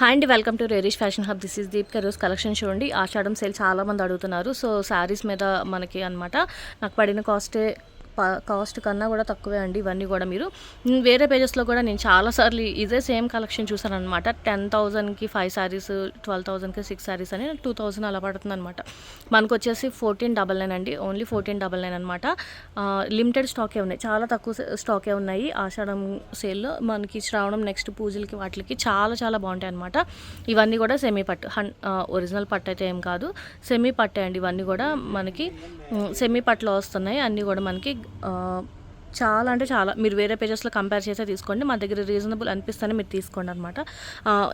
Hi అండి, welcome to Rarish fashion hub. This is Deepika. రోజు collection చూడండి. ఆషాఢం సేల్ చాలామంది అడుగుతున్నారు. సో శారీస్ మీద మనకి అనమాట నాకు పడిన కాస్ట్ కన్నా కూడా తక్కువే అండి. ఇవన్నీ కూడా మీరు వేరే పేజెస్లో కూడా నేను చాలాసార్లు ఇదే సేమ్ కలెక్షన్ చూసాను అనమాట. 10,000కి 5 శారీస్, 12,000కి 6 శారీస్ అని 2,000 అలా పడుతుంది అనమాట. మనకు వచ్చేసి 1499 అండి. ఓన్లీ 1499 అనమాట. లిమిటెడ్ స్టాకే ఉన్నాయి, చాలా తక్కువ స్టాకే ఉన్నాయి. ఆషాఢం సేల్లో మనకి శ్రావణం నెక్స్ట్ పూజలకి వాటికి చాలా చాలా బాగుంటాయి అనమాట. ఇవన్నీ కూడా సెమీ పట్టు, ఒరిజినల్ పట్టు అయితే ఏం కాదు, సెమీ పట్టే అండి. ఇవన్నీ కూడా మనకి సెమీ పట్టులో వస్తున్నాయి. అన్నీ కూడా మనకి చాలా అంటే చాలా, మీరు వేరే పేజెస్లో కంపేర్ చేసే తీసుకోండి. మా దగ్గర రీజనబుల్ అనిపిస్తేనే మీరు తీసుకోండి అనమాట.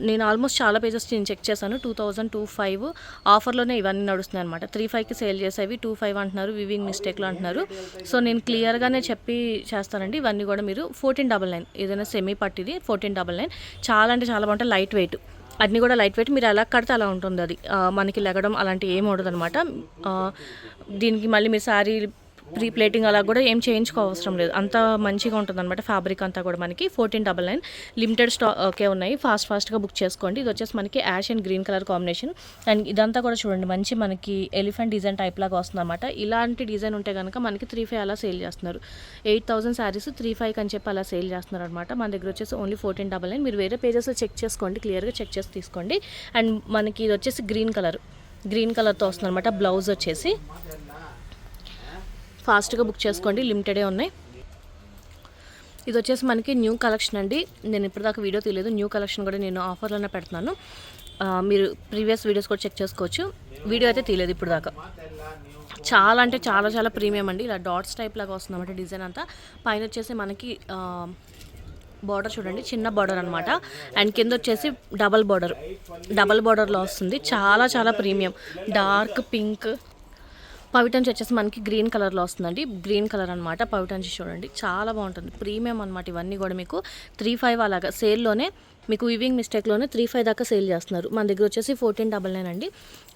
నేను ఆల్మోస్ట్ చాలా పేజెస్ నేను చెక్ చేశాను. 2,205 ఆఫర్లోనే ఇవన్నీ నడుస్తున్నాయి అనమాట. 3,500కి సేల్ చేసేవి 2,500 అంటున్నారు, వివింగ్ మిస్టేక్లో అంటున్నారు. సో నేను క్లియర్గానే చెప్పి చేస్తానండి. ఇవన్నీ కూడా మీరు 1499, ఏదైనా సెమీ పట్టిది 1499. చాలా అంటే చాలా బాగుంటుంది. లైట్ వెయిట్, అన్నీ కూడా లైట్ వెయిట్. మీరు ఎలా కడితే అలా ఉంటుంది. అది మనకి లెగడం అలాంటి ఏమి ఉండదు అనమాట. దీనికి మళ్ళీ మీరు శారీ ప్రీ ప్లేటింగ్ అలా కూడా ఏం చేయించుకోవసరం లేదు. అంత మంచిగా ఉంటుంది అనమాట. ఫ్యాబ్రిక్ అంతా కూడా మనకి 1499 లిమిటెడ్ స్టాకే ఉన్నాయి. ఫాస్ట్గా బుక్ చేసుకోండి. ఇది వచ్చేసి మనకి ash and green colour combination. And ఇదంతా కూడా చూడండి, మంచి మనకి ఎలిఫెంట్ డిజైన్ టైప్ లాగా వస్తుంది అనమాట. ఇలాంటి డిజైన్ ఉంటే కనుక మనకి 3,500 అలా సేల్ చేస్తున్నారు. 8,000 శారీస్ 3,500 అని చెప్పి అలా సేల్ చేస్తున్నారు అనమాట. మన దగ్గర వచ్చేసి ఓన్లీ 1499. మీరు వేరే పేజెస్లో చెక్ చేసుకోండి, క్లియర్గా చెక్ చేసి తీసుకోండి. అండ్ మనకి ఇది వచ్చేసి గ్రీన్ కలర్తో వస్తుంది అనమాట. బ్లౌజ్ వచ్చేసి ఫాస్ట్గా బుక్ చేసుకోండి, లిమిటెడే ఉన్నాయి. ఇది వచ్చేసి మనకి న్యూ కలెక్షన్ అండి. నేను ఇప్పటిదాకా వీడియో తీయలేదు. న్యూ కలెక్షన్ కూడా నేను ఆఫర్లోనే పెడుతున్నాను. మీరు ప్రీవియస్ వీడియోస్ కూడా చెక్ చేసుకోవచ్చు. వీడియో అయితే తీయలేదు ఇప్పుడు దాకా. చాలా అంటే చాలా చాలా ప్రీమియం అండి. ఇలా డాట్స్ టైప్ లాగా వస్తుంది అన్నమాట డిజైన్ అంతా. పైన వచ్చేసి మనకి బార్డర్ చూడండి, చిన్న బార్డర్ అనమాట. అండ్ కింద వచ్చేసి డబల్ బార్డర్లో వస్తుంది. చాలా చాలా ప్రీమియం. డార్క్ పింక్ పవిటంచి వచ్చేసి మనకి గ్రీన్ కలర్లో వస్తుందండి. గ్రీన్ కలర్ అనమాట. పవిటంచి చూడండి, చాలా బాగుంటుంది. ప్రీమియం అనమాట. ఇవన్నీ కూడా మీకు 3,500 అలాగా సేల్లోనే, మీకు వివింగ్ మిస్టేక్లోనే 3,500 దాకా సేల్ చేస్తున్నారు. మన దగ్గర వచ్చేసి 1499 అండి.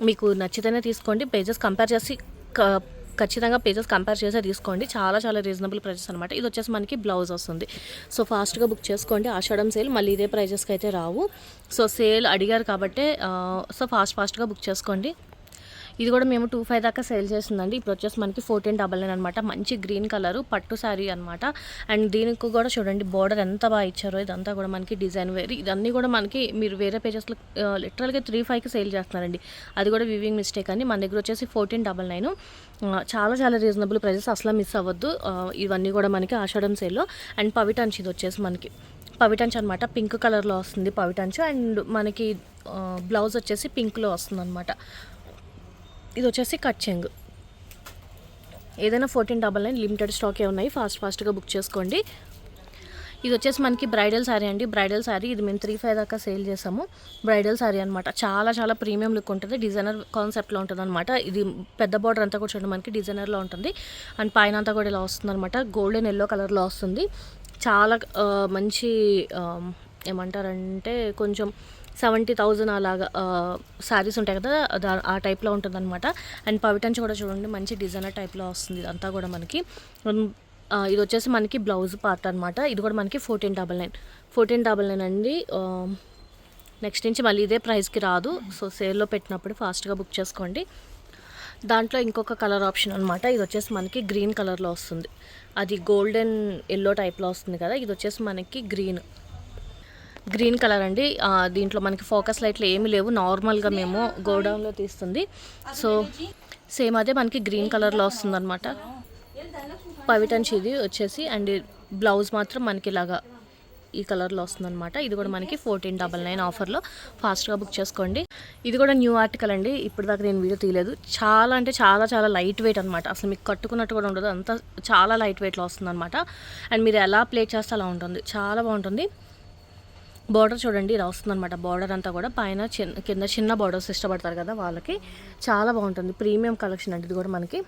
మీకు నచ్చితేనే తీసుకోండి. పేజెస్ కంపేర్ చేసి ఖచ్చితంగా పేజెస్ కంపేర్ చేసే తీసుకోండి. చాలా చాలా రీజనబుల్ ప్రైజెస్ అనమాట. ఇది వచ్చేసి మనకి బ్లౌజ్ వస్తుంది. సో ఫాస్ట్గా బుక్ చేసుకోండి. ఆషాఢం సేల్ మళ్ళీ ఇదే ప్రైజెస్కి అయితే రావు. సో సేల్ అడిగారు కాబట్టి సో ఫాస్ట్గా బుక్ చేసుకోండి. ఇది కూడా మేము 2,500 దాకా సేల్ చేస్తుందండి. ఇప్పుడు వచ్చేసి మనకి 1499 అనమాట. మంచి గ్రీన్ కలరు పట్టు శారీ అనమాట. అండ్ దీనికి కూడా చూడండి బార్డర్ ఎంత బాగా ఇచ్చారో. ఇదంతా కూడా మనకి డిజైన్ వేరు. ఇదన్నీ కూడా మనకి మీరు వేరే పేజెస్లో లిటరల్గా 3,500కి సేల్ చేస్తున్నారండి. అది కూడా వివింగ్ మిస్టేక్ అని. మన దగ్గర వచ్చేసి 1499. చాలా చాలా రీజనబుల్ ప్రైజెస్, అసలు మిస్ అవ్వద్దు. ఇవన్నీ కూడా మనకి ఆషాఢం సేల్లో. అండ్ పవిటంచ్, ఇది వచ్చేసి మనకి పవిటంచ్ అనమాట. పింక్ కలర్లో వస్తుంది పవిటంచ్. అండ్ మనకి బ్లౌజ్ వచ్చేసి పింక్లో వస్తుంది అనమాట. ఇది వచ్చేసి కట్ చెంగ్. ఏదైనా 1499 లిమిటెడ్ స్టాకే ఉన్నాయి. ఫాస్ట్గా బుక్ చేసుకోండి. ఇది వచ్చేసి మనకి బ్రైడల్ శారీ అండి. బ్రైడల్ శారీ ఇది మేము 3,500 దాకా సేల్ చేసాము. బ్రైడల్ శారీ అనమాట. చాలా చాలా ప్రీమియం లుక్ ఉంటుంది. డిజైనర్ కాన్సెప్ట్లో ఉంటుంది అనమాట. ఇది పెద్ద బార్డర్ అంతా కూడా చూడండి మనకి డిజైనర్లో ఉంటుంది. అండ్ పైన అంతా కూడా ఇలా వస్తుంది అనమాట. గోల్డెన్ ఎల్లో కలర్లో వస్తుంది. చాలా మంచి ఏమంటారంటే కొంచెం 70,000 అలాగా శారీస్ ఉంటాయి కదా, ఆ టైప్లో ఉంటుంది అనమాట. అండ్ పవిటంచి కూడా చూడండి మంచి డిజైనర్ టైప్లో వస్తుంది. ఇదంతా కూడా మనకి ఇది వచ్చేసి మనకి బ్లౌజ్ పార్ట్ అనమాట. ఇది కూడా మనకి 1499 అండి. నెక్స్ట్ నుంచి మళ్ళీ ఇదే ప్రైస్కి రాదు. సో సేల్లో పెట్టినప్పుడు ఫాస్ట్గా బుక్ చేసుకోండి. దాంట్లో ఇంకొక కలర్ ఆప్షన్ అనమాట. ఇది వచ్చేసి మనకి గ్రీన్ కలర్లో వస్తుంది. అది గోల్డెన్ ఎల్లో టైప్లో వస్తుంది కదా. ఇది వచ్చేసి మనకి గ్రీన్ కలర్ అండి. దీంట్లో మనకి ఫోకస్ లైట్లు ఏమీ లేవు. నార్మల్గా మేము గోడౌన్లో తీస్తుంది. సో సేమ్ అదే మనకి గ్రీన్ కలర్లో వస్తుంది అనమాట. పవిటంచి ఇది వచ్చేసి. అండ్ బ్లౌజ్ మాత్రం మనకి ఇలాగా ఈ కలర్లో వస్తుంది అనమాట. ఇది కూడా మనకి 1499 ఆఫర్లో. ఫాస్ట్గా బుక్ చేసుకోండి. ఇది కూడా న్యూ ఆర్టికల్ అండి. ఇప్పటిదాకా నేను వీడియో తీయలేదు. చాలా అంటే చాలా చాలా లైట్ వెయిట్ అనమాట. అసలు మీకు కట్టుకున్నట్టు కూడా ఉండదు. అంతా చాలా లైట్ వెయిట్లో వస్తుంది అనమాట. అండ్ మీరు ఎలా ప్లేట్ చేస్తే అలా ఉంటుంది. చాలా బాగుంటుంది. బార్డర్ చూడండి ఇలా వస్తుంది అనమాట. బార్డర్ అంతా కూడా పైన కింద చిన్న బార్డర్స్ ఇష్టపడతారు కదా వాళ్ళకి చాలా బాగుంటుంది. ప్రీమియం కలెక్షన్ అండి ఇది కూడా మనకి.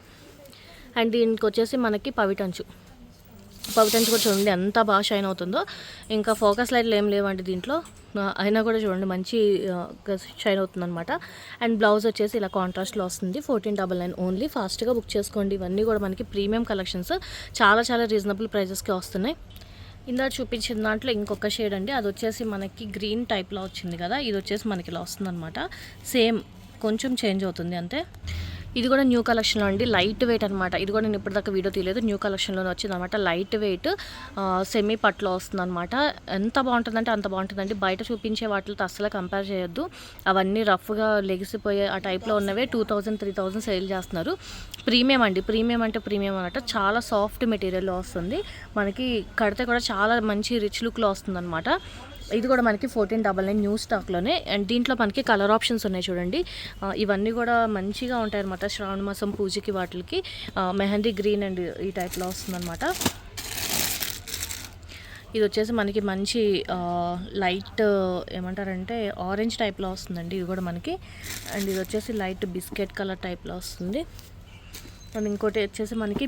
అండ్ దీనికి వచ్చేసి మనకి పవిటంచు కూడా చూడండి ఎంత బాగా షైన్ అవుతుందో. ఇంకా ఫోకస్ లైట్లు ఏం లేవండి దీంట్లో, అయినా కూడా చూడండి మంచి షైన్ అవుతుంది అనమాట. అండ్ బ్లౌజ్ వచ్చేసి ఇలా కాంట్రాస్ట్లో వస్తుంది. 1499 ఓన్లీ. ఫాస్ట్గా బుక్ చేసుకోండి. ఇవన్నీ కూడా మనకి ప్రీమియం కలెక్షన్స్. చాలా చాలా రీజనబుల్ ప్రైజెస్కి వస్తున్నాయి. ఇందాక చూపించిన దాంట్లో ఇంకొక షేడ్ అండి, అది వచ్చేసి మనకి గ్రీన్ టైప్లో వచ్చింది కదా, ఇది వచ్చేసి మనకి ఇలా వస్తుందన్నమాట. సేమ్ కొంచెం చేంజ్ అవుతుంది అంతే. ఇది కూడా న్యూ కలెక్షన్లో అండి, లైట్ వెయిట్ అనమాట. ఇది కూడా నేను ఇప్పటిదాకా వీడియో తీయలేదు, న్యూ కలెక్షన్లోనే వచ్చింది అనమాట. లైట్ వెయిట్ సెమీ పట్లో వస్తుంది అనమాట. ఎంత బాగుంటుందంటే అంత బాగుంటుందండి. బయట చూపించే వాటితో అస్సలు కంపేర్ చేయొద్దు. అవన్నీ రఫ్గా లెగిసిపోయే ఆ టైప్లో ఉన్నవే 2000, 3000 సేల్ చేస్తున్నారు. ప్రీమియం అండి, ప్రీమియం అంటే ప్రీమియం అనమాట. చాలా సాఫ్ట్ మెటీరియల్లో వస్తుంది మనకి, కడితే కూడా చాలా మంచి రిచ్ లుక్లో వస్తుంది అనమాట. ఇది కూడా మనకి 1499 న్యూ స్టాక్లోనే. అండ్ దీంట్లో మనకి కలర్ ఆప్షన్స్ ఉన్నాయి చూడండి. ఇవన్నీ కూడా మంచిగా ఉంటాయి అనమాట. శ్రావణ మాసం పూజకి వాటికి మెహందీ గ్రీన్ అండ్ ఈ టైప్లో వస్తుందన్నమాట. ఇది వచ్చేసి మనకి మంచి లైట్ ఏమంటారంటే ఆరెంజ్ టైప్లో వస్తుందండి ఇది కూడా మనకి. అండ్ ఇది వచ్చేసి లైట్ బిస్కెట్ కలర్ టైప్లో వస్తుంది. అండ్ ఇంకోటి వచ్చేసి మనకి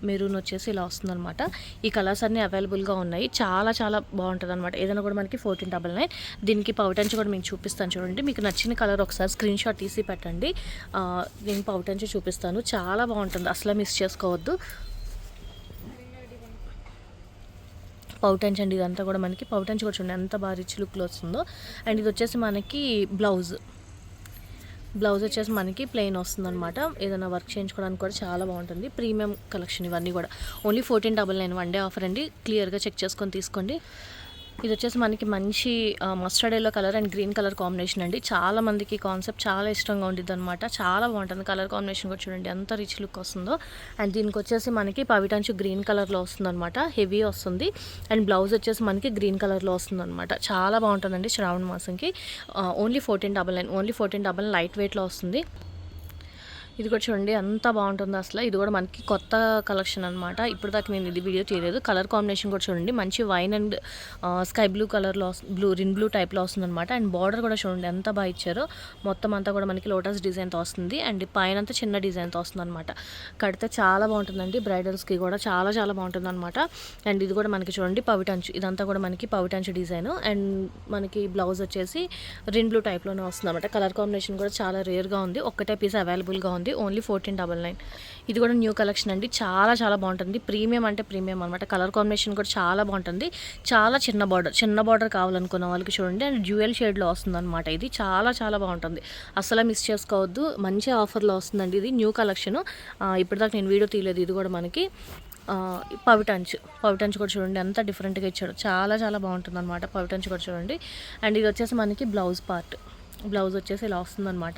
మెరూన్ వచ్చేసి ఇలా వస్తుందన్నమాట. ఈ కలర్స్ అన్నీ అవైలబుల్గా ఉన్నాయి. చాలా చాలా బాగుంటుంది అనమాట. ఏదైనా కూడా మనకి 1499. దీనికి పౌటంచి కూడా మీకు చూపిస్తాను చూడండి. మీకు నచ్చిన కలర్ ఒకసారి స్క్రీన్ షాట్ తీసి పెట్టండి, నేను పౌటంచి చూపిస్తాను. చాలా బాగుంటుంది, అసలు మిస్ చేసుకోవద్దు. పౌటంచి అండి ఇదంతా కూడా మనకి. పౌటంచి కూడా చూడండి ఎంత బాగా రిచ్ లుక్లో వస్తుందో. అండ్ ఇది వచ్చేసి మనకి బ్లౌజ్ వచ్చేసి మనకి ప్లెయిన్ వస్తుందన్నమాట. ఏదైనా వర్క్ చేయించుకోవడానికి కూడా చాలా బాగుంటుంది. ప్రీమియం కలెక్షన్ ఇవన్నీ కూడా. ఓన్లీ 1499 వన్ డే ఆఫర్ అండి, క్లియర్గా చెక్ చేసుకొని తీసుకోండి. ఇది వచ్చేసి మనకి మంచి mustard yellow colour and green colour combination అండి. చాలా మందికి కాన్సెప్ట్ చాలా ఇష్టంగా ఉంటుంది అనమాట. చాలా బాగుంటుంది కలర్ కాంబినేషన్ కూడా చూడండి ఎంత రిచ్ లుక్ వస్తుందో. అండ్ దీనికి వచ్చేసి మనకి పవిటంచు గ్రీన్ కలర్లో వస్తుంది అనమాట, హెవీ వస్తుంది. అండ్ బ్లౌజ్ వచ్చేసి మనకి గ్రీన్ కలర్లో వస్తుంది అనమాట. చాలా బాగుంటుందండి శ్రావణ మాసంకి. ఓన్లీ 1499 లైట్ వెయిట్లో వస్తుంది. ఇది కూడా చూడండి ఎంత బాగుంటుందో అసలు. ఇది కూడా మనకి కొత్త కలెక్షన్ అనమాట. ఇప్పుడు దాకా నేను ఇది వీడియో చేయలేదు. కలర్ కాంబినేషన్ కూడా చూడండి, మంచి వైన్ అండ్ స్కై బ్లూ కలర్లో రిన్ బ్లూ టైప్లో వస్తుంది అనమాట. అండ్ బార్డర్ కూడా చూడండి ఎంత బాగా ఇచ్చారో. మొత్తం అంతా కూడా మనకి లోటస్ డిజైన్తో వస్తుంది. అండ్ పైన అంతా చిన్న డిజైన్తో వస్తుంది అనమాట. కడితే చాలా బాగుంటుందండి, బ్రైడల్స్కి కూడా చాలా చాలా బాగుంటుంది అనమాట. అండ్ ఇది కూడా మనకి చూడండి పవిటంచు, ఇదంతా కూడా మనకి పవిటంచు డిజైన్. అండ్ మనకి బ్లౌజ్ వచ్చేసి రిన్ బ్లూ టైప్లోనే వస్తుంది అనమాట. కలర్ కాంబినేషన్ కూడా చాలా రేర్గా ఉంది, ఒక్కటే పీస్ అవైలబుల్గా ఉంది. ఓన్లీ 1499. ఇది కూడా న్యూ కలెక్షన్ అండి, చాలా చాలా బాగుంటుంది. ప్రీమియం అంటే ప్రీమియం అనమాట. కలర్ కాంబినేషన్ కూడా చాలా బాగుంటుంది. చాలా చిన్న బార్డర్ కావాలనుకున్న వాళ్ళకి చూడండి. అండ్ డ్యూయల్ షేడ్లో వస్తుంది అనమాట. ఇది చాలా చాలా బాగుంటుంది, అసలు మిస్ చేసుకోవద్దు. మంచి ఆఫర్లో వస్తుందండి. ఇది న్యూ కలెక్షన్, ఇప్పటిదాకా నేను వీడియో తీయలేదు. ఇది కూడా మనకి పవిటంచు కూడా చూడండి ఎంత డిఫరెంట్గా ఇచ్చాడు. చాలా చాలా బాగుంటుంది అనమాట పవిటంచు కూడా చూడండి. అండ్ ఇది వచ్చేసి మనకి బ్లౌజ్ వచ్చేసి ఇలా వస్తుందన్నమాట.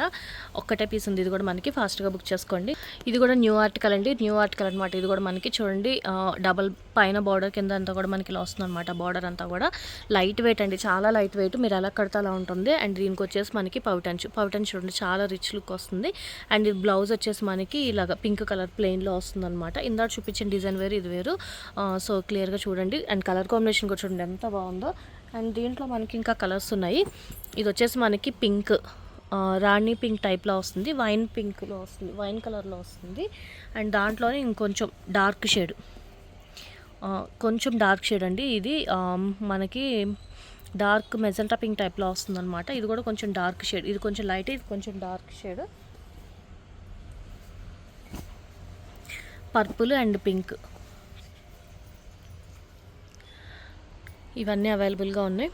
ఒక్కటే పీస్ ఉంది. ఇది కూడా మనకి ఫాస్ట్గా బుక్ చేసుకోండి. ఇది కూడా న్యూ ఆర్టికల్ అండి, న్యూ ఆర్టికల్ అనమాట. ఇది కూడా మనకి చూడండి డబల్ పైన బార్డర్ కింద అంతా కూడా మనకి ఇలా వస్తుందన్నమాట. బార్డర్ అంతా కూడా లైట్ వెయిట్ అండి, చాలా లైట్ వెయిట్. మీరు ఎలా కడితే అలా ఉంటుంది. అండ్ దీనికి వచ్చేసి మనకి పవిటంచు చూడండి చాలా రిచ్ లుక్ వస్తుంది. అండ్ ఇది బ్లౌజ్ వచ్చేసి మనకి ఇలాగ పింక్ కలర్ ప్లెయిన్లో వస్తుంది అనమాట. ఇందాక చూపించిన డిజైన్ వేరు, ఇది వేరు. సో క్లియర్గా చూడండి. అండ్ కలర్ కాంబినేషన్ కూడా చూడండి ఎంత బాగుందో. అండ్ దీంట్లో మనకి ఇంకా కలర్స్ ఉన్నాయి. ఇది వచ్చేసి మనకి పింక్, రాణి పింక్ టైప్లో వస్తుంది, వైన్ పింక్లో వస్తుంది, వైన్ కలర్లో వస్తుంది. అండ్ దాంట్లోనే ఇంకొంచెం డార్క్ షేడ్, అండి. ఇది మనకి డార్క్ మెజెంటా పింక్ టైప్లో వస్తుంది అనమాట. ఇది కూడా కొంచెం డార్క్ షేడ్, ఇది కొంచెం లైట్, ఇది కొంచెం dark shade. Purple and pink ఇవన్నీ అవైలబుల్గా ఉన్నాయి.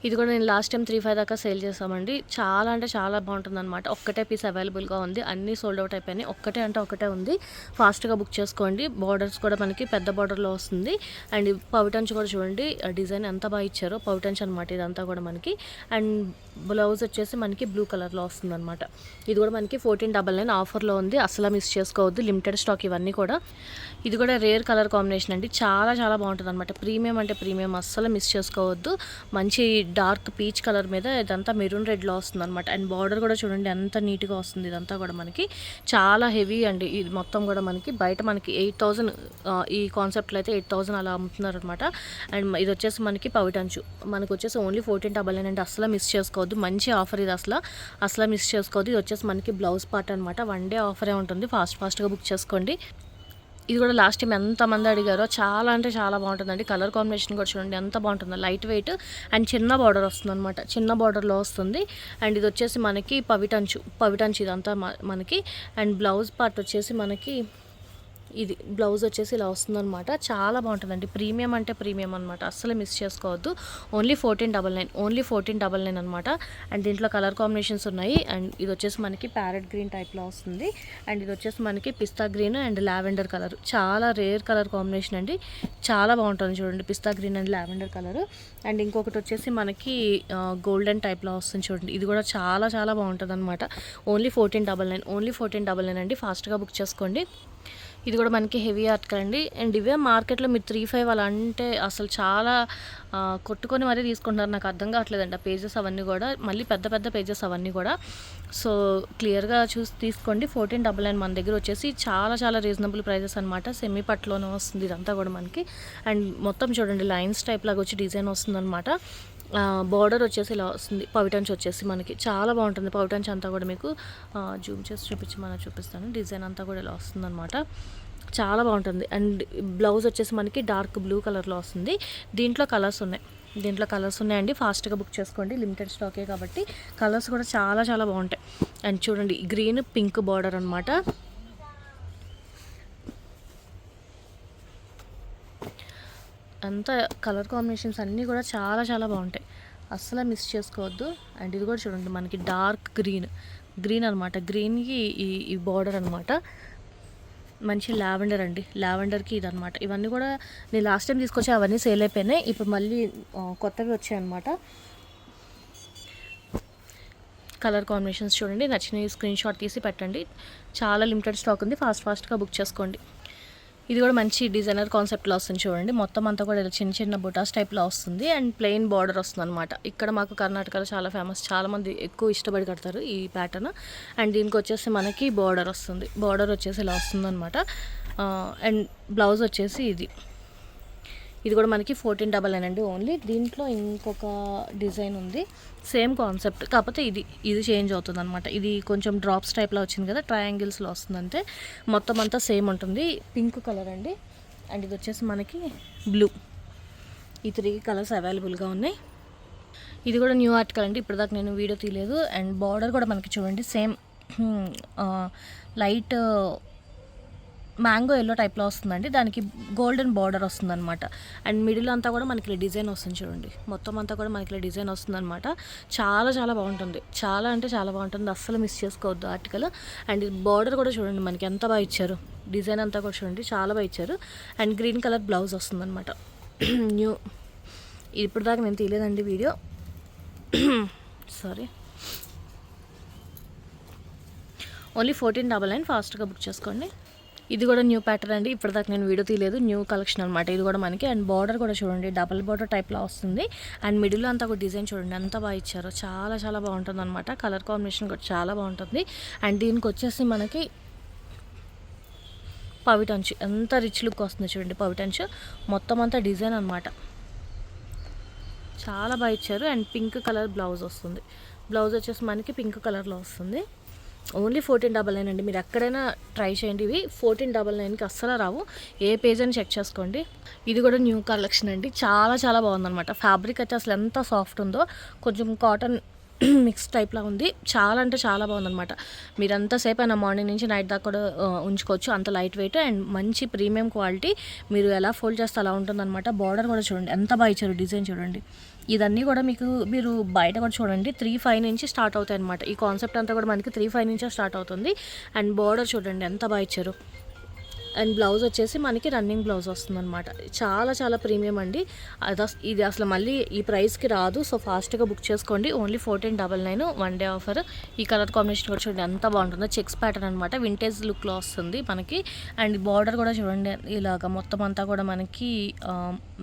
ఇది కూడా నేను లాస్ట్ టైం 3-5 దాకా సేల్ చేసామండి. చాలా అంటే చాలా బాగుంటుంది అనమాట. ఒక్కటే పీస్ అవైలబుల్గా ఉంది, అన్నీ సోల్డ్ అవుట్ అయిపోయినాయి. ఒక్కటే ఉంది, ఫాస్ట్గా బుక్ చేసుకోండి. బార్డర్స్ కూడా మనకి పెద్ద బార్డర్లో వస్తుంది. అండ్ పవిటంచు కూడా చూడండి డిజైన్ ఎంత బాగా ఇచ్చారో. పవిటంచు అనమాట ఇదంతా కూడా మనకి. అండ్ బ్లౌజ్ వచ్చేసి మనకి బ్లూ కలర్లో వస్తుంది అనమాట. ఇది కూడా మనకి 1499 ఆఫర్లో ఉంది, అసలు మిస్ చేసుకోవద్దు. లిమిటెడ్ స్టాక్ ఇవన్నీ కూడా. ఇది కూడా రేర్ కలర్ కాంబినేషన్ అండి, చాలా చాలా బాగుంటుంది అనమాట. ప్రీమియం అంటే ప్రీమియం, అస్సలు మిస్ చేసుకోవద్దు. మంచి డార్క్ పీచ్ కలర్ మీద ఇదంతా మెరూన్ రెడ్లో వస్తుంది అనమాట. అండ్ బార్డర్ కూడా చూడండి ఎంత నీట్గా వస్తుంది. ఇదంతా కూడా మనకి చాలా హెవీ అండి. ఇది మొత్తం కూడా మనకి బయట మనకి 8000, ఈ కాన్సెప్ట్లో అయితే 8000 అలా అమ్ముతున్నారు అనమాట. అండ్ ఇది వచ్చేసి మనకి పవిటంచు మనకు వచ్చేసి ఓన్లీ 1499 అండి, అసలు మిస్ చేసుకోవద్దు. మంచి ఆఫర్ ఇది, అసలు మిస్ చేసుకోవద్దు. ఇది వచ్చేసి మనకి బ్లౌజ్ పార్ట్ అనమాట. వన్ డే ఆఫరే ఉంటుంది, ఫాస్ట్గా బుక్ చేసుకోండి. ఇది కూడా లాస్ట్ టైం ఎంతమంది అడిగారో, చాలా అంటే చాలా బాగుంటుందండి. కలర్ కాంబినేషన్ కూడా చూడండి ఎంత బాగుంటుందో. లైట్ వెయిట్ అండ్ చిన్న బార్డర్ వస్తుంది అనమాట, చిన్న బార్డర్లో వస్తుంది. అండ్ ఇది వచ్చేసి మనకి పవిటంచు ఇదంతా మనకి. అండ్ బ్లౌజ్ పార్ట్ వచ్చేసి మనకి ఇది బ్లౌజ్ వచ్చేసి ఇలా వస్తుందన్నమాట. చాలా బాగుంటుందండి. ప్రీమియం అంటే ప్రీమియం అనమాట, అస్సలు మిస్ చేసుకోవద్దు. ఓన్లీ 1499 అనమాట. అండ్ దీంట్లో కలర్ కాంబినేషన్స్ ఉన్నాయి. అండ్ ఇది వచ్చేసి మనకి ప్యారెట్ గ్రీన్ టైప్లో వస్తుంది. అండ్ ఇది వచ్చేసి మనకి pista green and lavender colour, చాలా రేర్ కలర్ కాంబినేషన్ అండి. చాలా బాగుంటుంది చూడండి, pista green and lavender colour. And ఇంకొకటి వచ్చేసి మనకి గోల్డెన్ టైప్లో వస్తుంది చూడండి, ఇది కూడా చాలా చాలా బాగుంటుంది అనమాట. ఓన్లీ 1499 అండి. ఫాస్ట్గా బుక్ చేసుకోండి. ఇది కూడా మనకి హెవీ ఆర్టికల్ అండి. అండ్ ఇవే మార్కెట్లో మీరు 3-5 అలా అంటే అసలు చాలా కొట్టుకొని మరీ తీసుకుంటున్నారు. నాకు అర్థం కావట్లేదండి ఆ పేజెస్ అవన్నీ కూడా, మళ్ళీ పెద్ద పెద్ద పేజెస్ అవన్నీ కూడా. సో క్లియర్గా చూసి తీసుకోండి. 1499 మన దగ్గర వచ్చేసి చాలా చాలా రీజనబుల్ ప్రైజెస్ అనమాట. సెమీ పట్టులోనే వస్తుంది ఇదంతా కూడా మనకి. అండ్ మొత్తం చూడండి లైన్స్ టైప్ లాగా వచ్చి డిజైన్ వస్తుందన్నమాట. బార్డర్ వచ్చేసి ఇలా వస్తుంది. పవిటంచ్ వచ్చేసి మనకి చాలా బాగుంటుంది. పవిటంచ్ అంతా కూడా మీకు జూమ్ చేసి చూపిస్తాను. డిజైన్ అంతా కూడా ఇలా వస్తుందన్నమాట, చాలా బాగుంటుంది. అండ్ బ్లౌజ్ వచ్చేసి మనకి డార్క్ బ్లూ కలర్లో వస్తుంది. దీంట్లో కలర్స్ ఉన్నాయండి. ఫాస్ట్గా బుక్ చేసుకోండి, లిమిటెడ్ స్టాకే కాబట్టి. కలర్స్ కూడా చాలా చాలా బాగుంటాయి. అండ్ చూడండి గ్రీన్ పింక్ బార్డర్ అనమాట. అంతా కలర్ కాంబినేషన్స్ అన్నీ కూడా చాలా చాలా బాగుంటాయి, అస్సలు మిస్ చేసుకోవద్దు. అండ్ ఇది కూడా చూడండి మనకి డార్క్ గ్రీన్ అనమాట. గ్రీన్కి ఈ బార్డర్ అనమాట. మంచి లావెండర్ అండి, లావెండర్కి ఇది అనమాట. ఇవన్నీ కూడా నేను లాస్ట్ టైం తీసుకొచ్చి అవన్నీ సేల్ అయిపోయినాయి. ఇప్పుడు మళ్ళీ కొత్తవి వచ్చాయి అనమాట. కలర్ కాంబినేషన్స్ చూడండి, నచ్చిన స్క్రీన్ షాట్ తీసి పెట్టండి. చాలా లిమిటెడ్ స్టాక్ ఉంది, ఫాస్ట్గా బుక్ చేసుకోండి. ఇది కూడా మంచి డిజైనర్ కాన్సెప్ట్లో వస్తుంది చూడండి. మొత్తం అంతా కూడా చిన్న చిన్న బుటాస్ టైప్లో వస్తుంది. అండ్ ప్లెయిన్ బార్డర్ వస్తుంది అనమాట. ఇక్కడ మాకు కర్ణాటకలో చాలా ఫేమస్, చాలామంది ఎక్కువ ఇష్టపడి కడతారు ఈ ప్యాటర్న్. అండ్ దీనికి వచ్చేసి మనకి బార్డర్ వస్తుంది. బార్డర్ వచ్చేసి ఇలా వస్తుంది అనమాట. అండ్ బ్లౌజ్ వచ్చేసి ఇది కూడా మనకి 1499 అండి ఓన్లీ. దీంట్లో ఇంకొక డిజైన్ ఉంది, సేమ్ కాన్సెప్ట్, కాకపోతే ఇది చేంజ్ అవుతుంది అనమాట. ఇది కొంచెం డ్రాప్స్ టైప్లో వచ్చింది కదా, ట్రయాంగిల్స్లో వస్తుంది అంతే. మొత్తం అంతా సేమ్ ఉంటుంది. పింక్ కలర్ అండి. అండ్ ఇది వచ్చేసి మనకి బ్లూ. ఈ 3 కలర్స్ అవైలబుల్గా ఉన్నాయి. ఇది కూడా న్యూ ఆర్టికల్ అండి, ఇప్పటిదాకా నేను వీడియో తీయలేదు. అండ్ బార్డర్ కూడా మనకి చూడండి సేమ్ లైట్ మ్యాంగో ఎల్లో టైప్లో వస్తుందండి. దానికి గోల్డెన్ బార్డర్ వస్తుందన్నమాట. అండ్ మిడిల్ అంతా కూడా మనకి డిజైన్ వస్తుంది చూడండి, మొత్తం అంతా కూడా మనకి డిజైన్ వస్తుందన్నమాట. చాలా చాలా బాగుంటుంది, చాలా అంటే చాలా బాగుంటుంది, అస్సలు మిస్ చేసుకోవద్దు ఆర్టికల్. అండ్ బార్డర్ కూడా చూడండి మనకి ఎంత బాగా ఇచ్చారు, డిజైన్ అంతా కూడా చూడండి చాలా బాగా ఇచ్చారు. అండ్ గ్రీన్ కలర్ బ్లౌజ్ వస్తుందన్నమాట. న్యూ ఇప్పుడు దాకా నేను తీయలేదండి వీడియో, సారీ. ఓన్లీ 1499, ఫాస్ట్గా బుక్ చేసుకోండి. ఇది కూడా న్యూ ప్యాటర్న్ అండి, ఇప్పటిదాకా నేను వీడియో తీయలేదు, న్యూ కలెక్షన్ అనమాట ఇది కూడా మనకి. అండ్ బార్డర్ కూడా చూడండి డబల్ బార్డర్ టైప్లో వస్తుంది. అండ్ మిడిల్లో అంతా కూడా డిజైన్ చూడండి ఎంత బాగా ఇచ్చారో, చాలా చాలా బాగుంటుంది అనమాట. కలర్ కాంబినేషన్ కూడా చాలా బాగుంటుంది. అండ్ దీనికి వచ్చేసి మనకి పవిటంచు ఎంత రిచ్ లుక్ వస్తుంది చూడండి. పవిటంచు మొత్తం అంతా డిజైన్ అనమాట, చాలా బాగా ఇచ్చారు. అండ్ పింక్ కలర్ బ్లౌజ్ వస్తుంది. బ్లౌజ్ వచ్చేసి మనకి పింక్ కలర్లో వస్తుంది. ఓన్లీ 1499 అండి. మీరు ఎక్కడైనా ట్రై చేయండి, ఇవి 1499కి అస్సలు రావు. ఏ పేజ్ అని చెక్ చేసుకోండి. ఇది కూడా న్యూ కలెక్షన్ అండి, చాలా చాలా బాగుందన్నమాట. ఫ్యాబ్రిక్ అయితే అసలు ఎంత సాఫ్ట్ ఉందో, కొంచెం కాటన్ మిక్స్ టైప్లా ఉంది, చాలా అంటే చాలా బాగుందన్నమాట. మీరు అంతసేపు అయినా మార్నింగ్ నుంచి నైట్ దాకా కూడా ఉంచుకోవచ్చు, అంత లైట్ వెయిట్ అండ్ మంచి ప్రీమియం క్వాలిటీ. మీరు ఎలా ఫోల్డ్ చేస్తే అలా ఉంటుందన్నమాట. బార్డర్ కూడా చూడండి ఎంత బాగా ఇచ్చారు, డిజైన్ చూడండి. ఇదన్నీ కూడా మీరు బయట కూడా చూడండి 3-5 నుంచి స్టార్ట్ అవుతాయి అనమాట. ఈ కాన్సెప్ట్ అంతా కూడా మనకి 3-5 నుంచే స్టార్ట్ అవుతుంది. అండ్ బార్డర్ చూడండి ఎంత బాగా ఇచ్చారు. అండ్ బ్లౌజ్ వచ్చేసి మనకి రన్నింగ్ బ్లౌజ్ వస్తుంది అనమాట. చాలా చాలా ప్రీమియం అండి, ఇది అసలు మళ్ళీ ఈ ప్రైస్కి రాదు. సో ఫాస్ట్గా బుక్ చేసుకోండి. Only 1499 1 day offer. ఈ కలర్ కాంబినేషన్ కూడా చూడండి ఎంత బాగుంటుందో, చెక్స్ ప్యాటర్న్ అనమాట, వింటేజ్ లుక్లో వస్తుంది మనకి. అండ్ బార్డర్ కూడా చూడండి ఇలాగ మొత్తం అంతా కూడా మనకి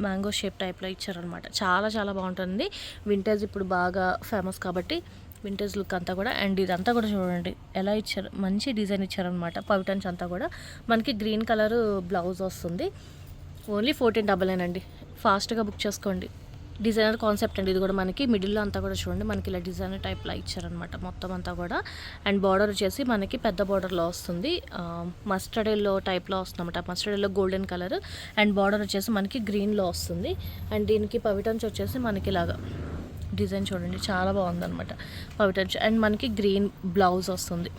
మ్యాంగో షేప్ టైప్లో ఇచ్చారనమాట. చాలా చాలా బాగుంటుంది. వింటేజ్ ఇప్పుడు బాగా ఫేమస్ కాబట్టి వింటేజ్ లుక్ అంతా కూడా. అండ్ ఇదంతా కూడా చూడండి ఎలా ఇచ్చారు, మంచి డిజైన్ ఇచ్చారనమాట. పవిటన్స్ అంతా కూడా మనకి గ్రీన్ కలర్ బ్లౌజ్ వస్తుంది. ఓన్లీ 1499 అండి, ఫాస్ట్గా బుక్ చేసుకోండి. డిజైనర్ కాన్సెప్ట్ అండి ఇది కూడా మనకి. మిడిల్లో అంతా కూడా చూడండి మనకి ఇలా డిజైనర్ టైప్లో ఇచ్చారనమాట మొత్తం అంతా కూడా. అండ్ బార్డర్ వచ్చేసి మనకి పెద్ద బార్డర్లో వస్తుంది, మస్టర్డ్ ఎల్లో టైప్లో వస్తుంది అనమాట. Mustard yellow golden colour. And border వచ్చేసి మనకి గ్రీన్లో వస్తుంది. అండ్ దీనికి పవిటన్స్ వచ్చేసి మనకి ఇలాగా డిజైన్ చూడండి చాలా బాగుందన్నమాట పవిటన్స్. అండ్ మనకి గ్రీన్ బ్లౌజ్ వస్తుంది.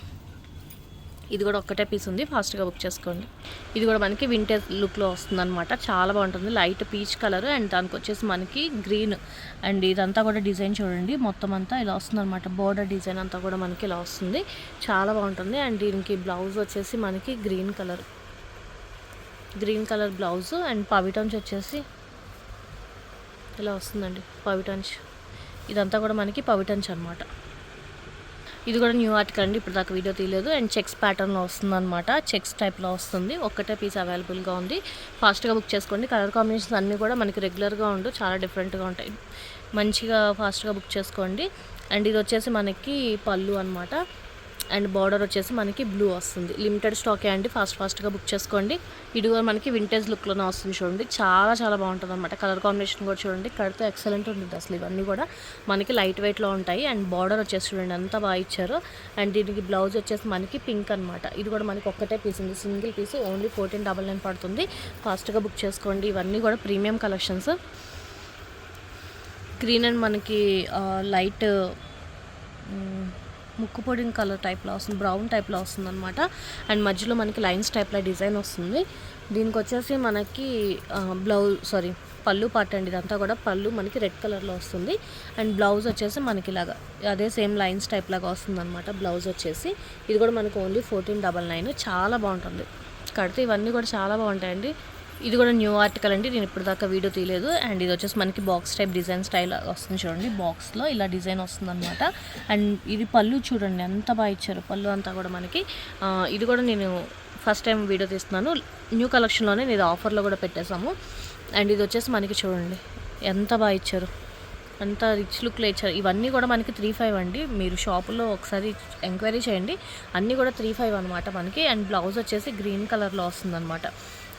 ఇది కూడా ఒక్కటే పీస్ ఉంది, ఫాస్ట్గా బుక్ చేసుకోండి. ఇది కూడా మనకి వింటేజ్ లుక్లో వస్తుంది అనమాట, చాలా బాగుంటుంది. లైట్ పీచ్ కలర్ అండ్ దానికి వచ్చేసి మనకి గ్రీన్ అండ్ ఇదంతా కూడా డిజైన్ చూడండి, మొత్తం అంతా ఇలా వస్తుంది అనమాట. బోర్డర్ డిజైన్ అంతా కూడా మనకి ఇలా వస్తుంది, చాలా బాగుంటుంది. అండ్ దీనికి బ్లౌజ్ వచ్చేసి మనకి గ్రీన్ కలర్ బ్లౌజ్ అండ్ పవిటన్స్ వచ్చేసి ఇలా వస్తుందండి. పవిటన్స్ ఇదంతా కూడా మనకి పవిటన్స్ అనమాట. ఇది కూడా న్యూ ఆర్టికల్ అండి, ఇప్పుడు దాకా వీడియో తీయలేదు. అండ్ చెక్స్ ప్యాటర్న్లో వస్తుంది అనమాట, చెక్స్ టైప్లో వస్తుంది. ఒక్కటే పీస్ అవైలబుల్గా ఉంది, ఫాస్ట్గా బుక్ చేసుకోండి. కలర్ కాంబినేషన్స్ అన్నీ కూడా మనకి రెగ్యులర్గా ఉండు, చాలా డిఫరెంట్గా ఉంటాయి. మంచిగా ఫాస్ట్గా బుక్ చేసుకోండి. అండ్ ఇది వచ్చేసి మనకి పళ్ళు అనమాట. అండ్ బార్డర్ వచ్చేసి మనకి బ్లూ వస్తుంది. లిమిటెడ్ స్టాకే అండి, ఫాస్ట్గా బుక్ చేసుకోండి. ఇది కూడా మనకి వింటేజ్ లుక్లోనే వస్తుంది చూడండి, చాలా బాగుంటుంది అనమాట. కలర్ కాంబినేషన్ కూడా చూడండి, కడితే ఎక్సలెంట్ ఉంటుంది అసలు. ఇవన్నీ కూడా మనకి లైట్ వెయిట్లో ఉంటాయి. అండ్ బార్డర్ వచ్చేసి చూడండి ఎంత బాగా ఇచ్చారో. అండ్ దీనికి బ్లౌజ్ వచ్చేసి మనకి పింక్ అనమాట. ఇది కూడా మనకి ఒక్కటే పీస్ ఉంది, సింగిల్ పీస్, ఓన్లీ 1499 పడుతుంది. ఫాస్ట్గా బుక్ చేసుకోండి. ఇవన్నీ కూడా ప్రీమియం కలెక్షన్స్. గ్రీన్ అండ్ మనకి లైట్ ముక్కు పొడిన కలర్ టైప్లో వస్తుంది, బ్రౌన్ టైప్లో వస్తుంది అనమాట. అండ్ మధ్యలో మనకి లైన్స్ టైప్లో డిజైన్ వస్తుంది. దీనికి వచ్చేసి మనకి పళ్ళు పార్ట్ అండి, ఇదంతా కూడా పళ్ళు మనకి రెడ్ కలర్లో వస్తుంది. అండ్ బ్లౌజ్ వచ్చేసి మనకి ఇలాగా అదే సేమ్ లైన్స్ టైప్ లాగా వస్తుంది అనమాట బ్లౌజ్ వచ్చేసి. ఇది కూడా మనకి ఓన్లీ 1499, చాలా బాగుంటుంది కడితే. ఇవన్నీ కూడా చాలా బాగుంటాయండి. ఇది కూడా న్యూ ఆర్టికల్ అండి, నేను ఇప్పుడు దాకా వీడియో తీయలేదు. అండ్ ఇది వచ్చేసి మనకి బాక్స్ టైప్ డిజైన్ స్టైల్ వస్తుంది చూడండి, బాక్స్లో ఇలా డిజైన్ వస్తుంది అనమాట. అండ్ ఇది పళ్ళు చూడండి ఎంత బాగా ఇచ్చారు, పళ్ళు అంతా కూడా మనకి. ఇది కూడా నేను ఫస్ట్ టైం వీడియో తీస్తున్నాను, న్యూ కలెక్షన్లోనే నేను ఆఫర్లో కూడా పెట్టేశాము. అండ్ ఇది వచ్చేసి మనకి చూడండి ఎంత బాగా ఇచ్చారు, అంత రిచ్ లుక్లో ఇచ్చారు. ఇవన్నీ కూడా మనకి 35 అండి, మీరు షాపులో ఒకసారి ఎంక్వైరీ చేయండి. అన్నీ కూడా 35 అనమాట మనకి. అండ్ బ్లౌజ్ వచ్చేసి గ్రీన్ కలర్లో వస్తుంది అనమాట.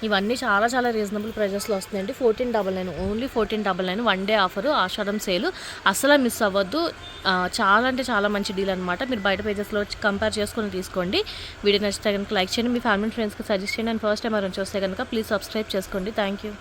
ఇవన్నీ చాలా రీజనబుల్ ప్రైజెస్లో వస్తున్నాయండి. 1499, ఓన్లీ 1499, 1 డే ఆఫరు, ఆషాఢం సేలు, అసలు మిస్ అవ్వద్దు. చాలా అంటే చాలా మంచి డీల్ అనమాట. మీరు బయట పేజెస్లో కంపేర్ చేసుకొని తీసుకోండి. వీడియో నచ్చితే కనుక లైక్ చేయండి, మీ ఫ్యామిలీ ఫ్రెండ్స్కి సజెస్ట్ చేయండి. అండ్ ఫస్ట్ టైం ఎవరైనా చూస్తే కనుక ప్లీజ్ సబ్స్క్రైబ్ చేసుకోండి. Thank you.